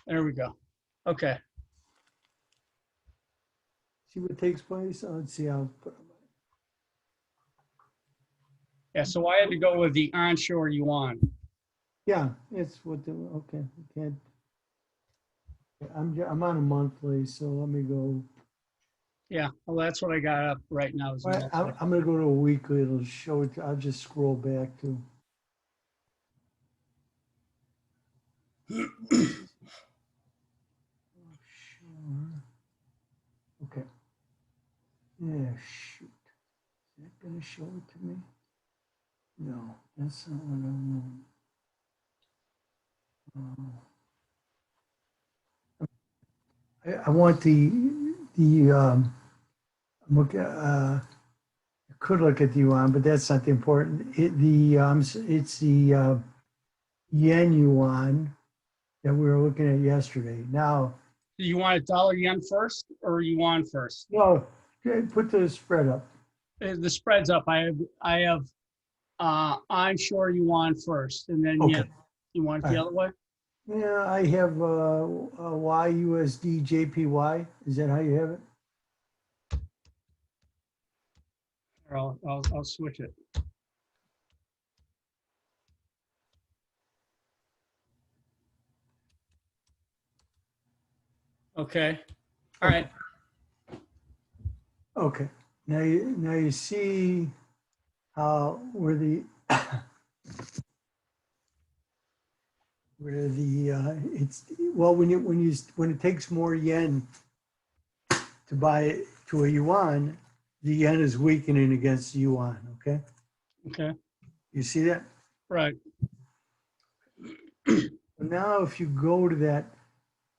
There we go. Okay. See what takes place? Let's see how. Yeah, so I had to go with the onshore yuan. Yeah, it's what the, okay, we can't. I'm on a monthly, so let me go. Yeah, well, that's what I got up right now is All right, monthly. I'm gonna go to a weekly. It'll show it. I'll just scroll back to. Sure. Okay. Yeah, shoot. Is that gonna show it to me? No, that's not what I want. I want the look I could look at the yuan, but that's not the important. It's the yen yuan that we were looking at yesterday. Now, Do you want a dollar yen first or yuan first? no, okay, put the spread up. The spread's up. I have onshore yuan first, and then yen. Okay. You want it All the right. other way? Yeah, I have YUSD JPY. Is that how you have it? Or I'll switch it. Okay. All Okay. right. Okay. Now you see how where the it's well when it takes more yen to buy it to a yuan, the yen is weakening against the yuan. Okay, Okay. you see that? Right. Now, if you go to that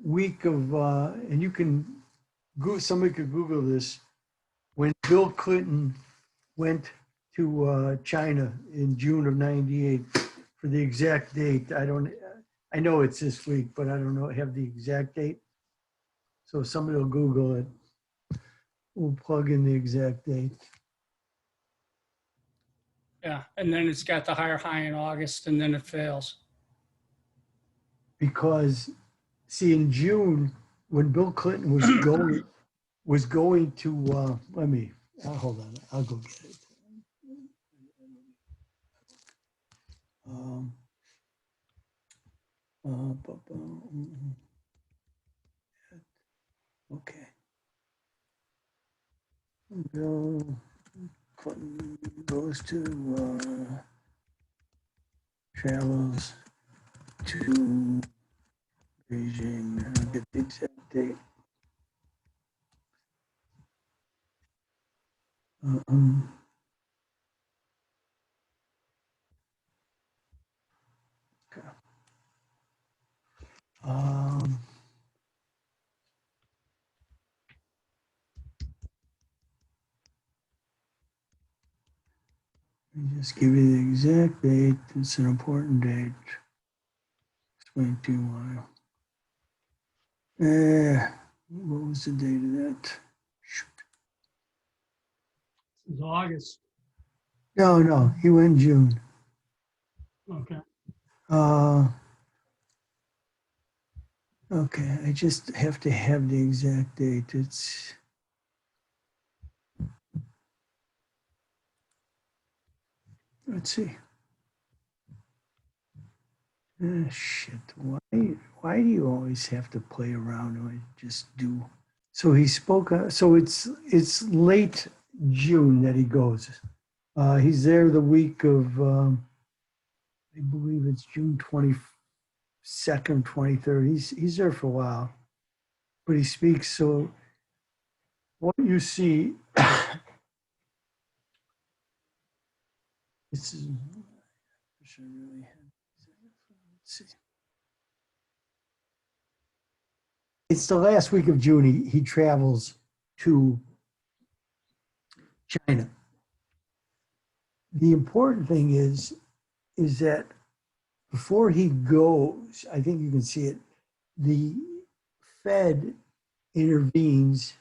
week of and you can somebody could Google this when Bill Clinton went to China in June of '98 for the exact date. I know it's this week, but I don't know have the exact date. So somebody will Google it. We'll plug in the exact date. Yeah. And then it's got the higher high in August, and then it fails. Because see, in June, when Bill Clinton was going to let me hold on, I'll go get it. Um, okay. Bill Clinton goes to travels to Beijing. I'll get the exact date. Um, okay. Um, let me just give you the exact date. It's an important date. Explain to you why. What was the date of that? Shoot. It's August. No, he went in June. Okay. Uh, okay, I just have to have the exact date. It's let's see. Shit. Why do you always have to play around and I just do? So he spoke. So it's late June that he goes. He's there the week of. I believe it's June 22nd, 23rd. He's there for a while, but he speaks. So what you see, this is. Let's see. It's the last week of June. He travels to China. The important thing is that before he goes, I think you can see it, the Fed intervenes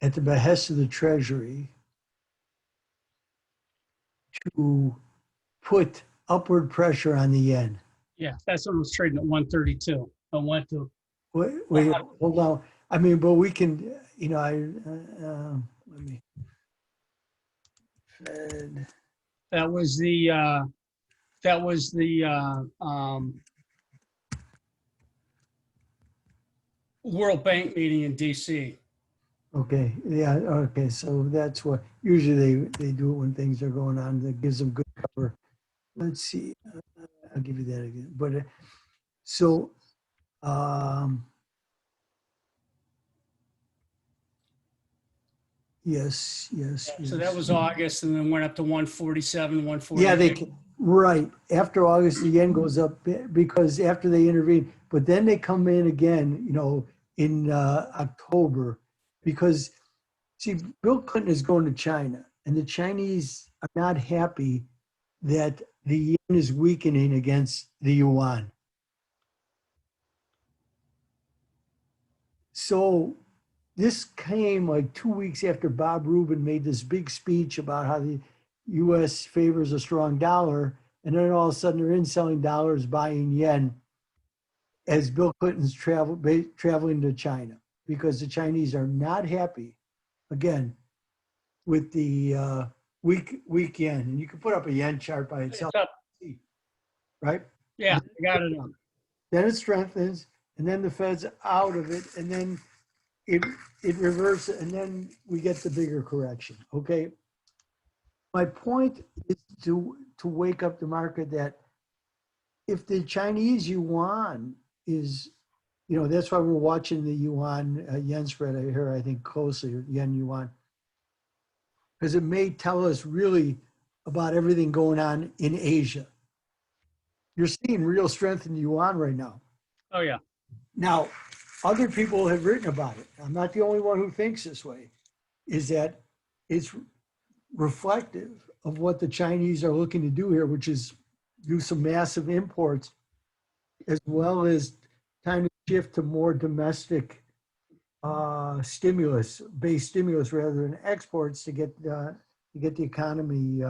at the behest of the Treasury to put upward pressure on the yen. Yeah, that's when it was trading at 132. I went to, Wait, hold on. I mean, but we can, you know, let me, Fed, that was the World Bank meeting in DC. okay, yeah, okay, so that's what, usually they do it when things are going on, that gives them good cover. Let's see, I'll give you that again, but, so, um, yes, yes, So that yes. was August, and then went up to 147, Yeah, 148. right. After August, the yen goes up because after they intervene, but then they come in again, you know, in October, because see, Bill Clinton is going to China, and the Chinese are not happy that the yen is weakening against the yuan. So this came like 2 weeks after Bob Rubin made this big speech about how the U.S. favors a strong dollar, and then all of a sudden they're in selling dollars, buying yen as Bill Clinton's traveling to China, because the Chinese are not happy, again, with the weak yen. And you can put up a yen chart by It's itself, up. right? Yeah, I got it up. Then it strengthens, and then the Fed's out of it, and then it reverses, and then we get the bigger correction. Okay. My point is to wake up the market that if the Chinese yuan is, you know, that's why we're watching the yuan yen spread here, I think closely, yen yuan, because it may tell us really about everything going on in Asia. You're seeing real strength in the yuan right now. Oh, yeah. Now, other people have written about it. I'm not the only one who thinks this way, is that it's reflective of what the Chinese are looking to do here, which is do some massive imports, as well as time to shift to more domestic based stimulus rather than exports to get the economy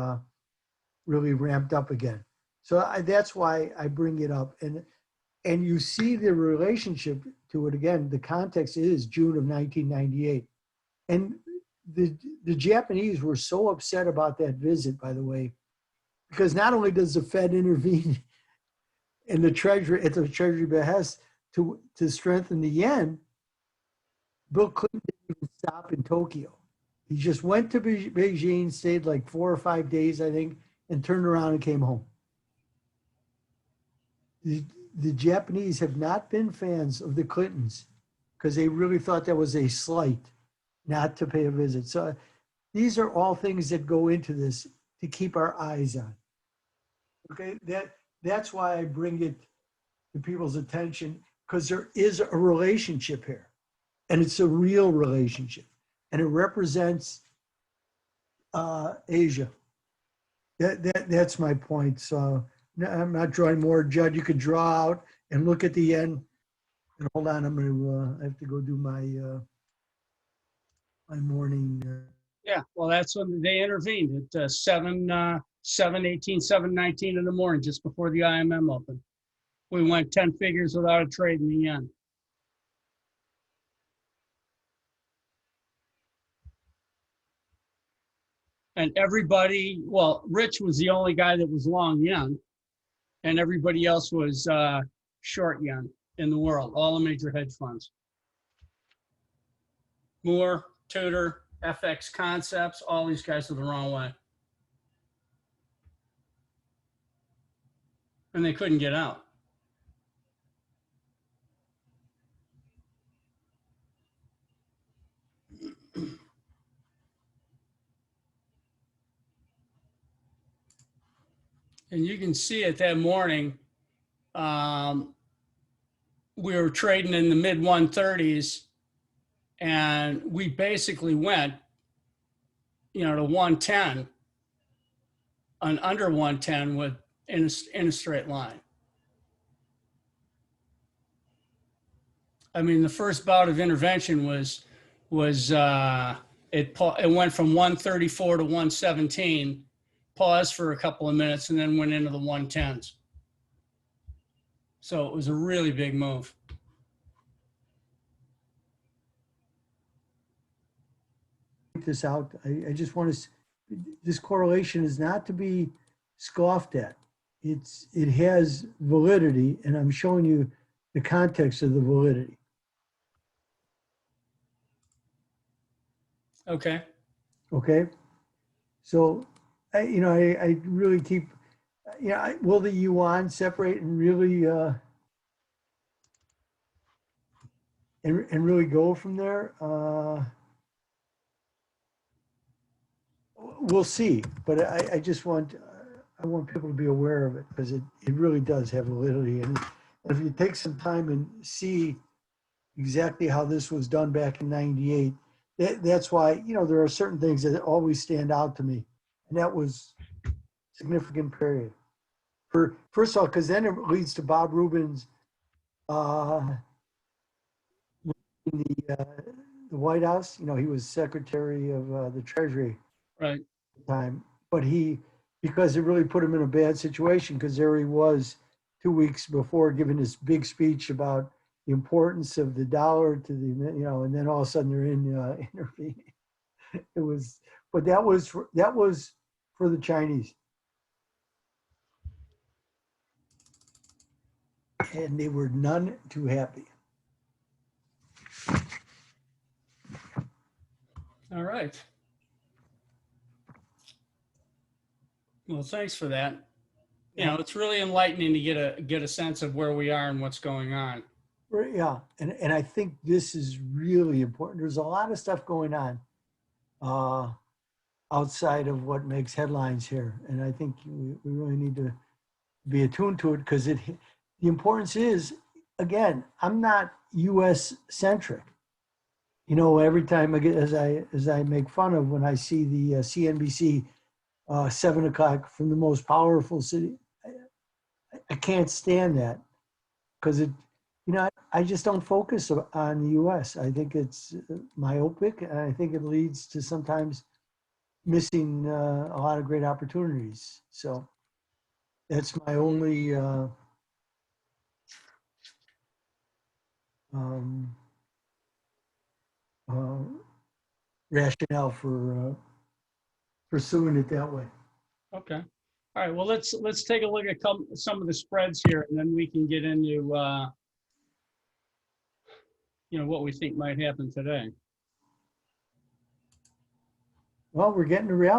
really ramped up again. So that's why I bring it up, and you see the relationship to it again. The context is June of 1998, and the Japanese were so upset about that visit, by the way, because not only does the Fed intervene in the Treasury at the Treasury behest to strengthen the yen, Bill Clinton didn't even stop in Tokyo. He just went to Beijing, stayed like 4 or 5 days, I think, and turned around and came home. The Japanese have not been fans of the Clintons because they really thought that was a slight not to pay a visit. So these are all things that go into this to keep our eyes on. Okay, that's why I bring it to people's attention, because there is a relationship here, and it's a real relationship, and it represents Asia. That's my point. So I'm not drawing more. Judd, you could draw out and look at the end. And hold on, I'm going to. I have to go do my my morning. Yeah, well, that's when they intervened at 7:18, 7:19 in the morning, just before the IMM opened. We went 10 figures without a trade in the yen. And everybody, well, Rich was the only guy that was long yen, and everybody else was short yen in the world, all the major hedge funds. Moore, Tudor, FX Concepts, all these guys are the wrong way. And they couldn't get out. And you can see it that morning. We were trading in the mid 130s, and we basically went, to 110 and under 110 with in a straight line. I mean, the first bout of intervention was it went from 134 to 117, paused for a couple of minutes, and then went into the 110s. So it was a really big move. This out. I just want to, this correlation is not to be scoffed at. It has validity, and I'm showing you the context of the validity. Okay. Okay. So, I really keep, will the Yuan separate and really, and really go from there? We'll see, but I just want, I want people to be aware of it because it really does have validity. And if you take some time and see exactly how this was done back in '98, that's why, there are certain things that always stand out to me. And that was a significant period. First of all, because then it leads to Bob Rubin's in the White House. He was Secretary of the Treasury Right. at the time, but because it really put him in a bad situation because there he was 2 weeks before giving this big speech about the importance of the dollar to the, and then all of a sudden they're intervening. It was, but that was for the Chinese. And they were none too happy. All right. Well, thanks for that. It's really enlightening to get a sense of where we are and what's going on. Right, yeah, and I think this is really important. There's a lot of stuff going on outside of what makes headlines here, and I think we really need to be attuned to it because the importance is, again, I'm not U.S. centric. Every time as I make fun of when I see the CNBC 7 o'clock from the most powerful city, I can't stand that because I just don't focus on the U.S. I think it's myopic, and I think it leads to sometimes missing a lot of great opportunities. So that's my only rationale for pursuing it that way. Okay. All right. Well, let's take a look at some of the spreads here, and then we can get into what we think might happen today. Well, we're getting to reality.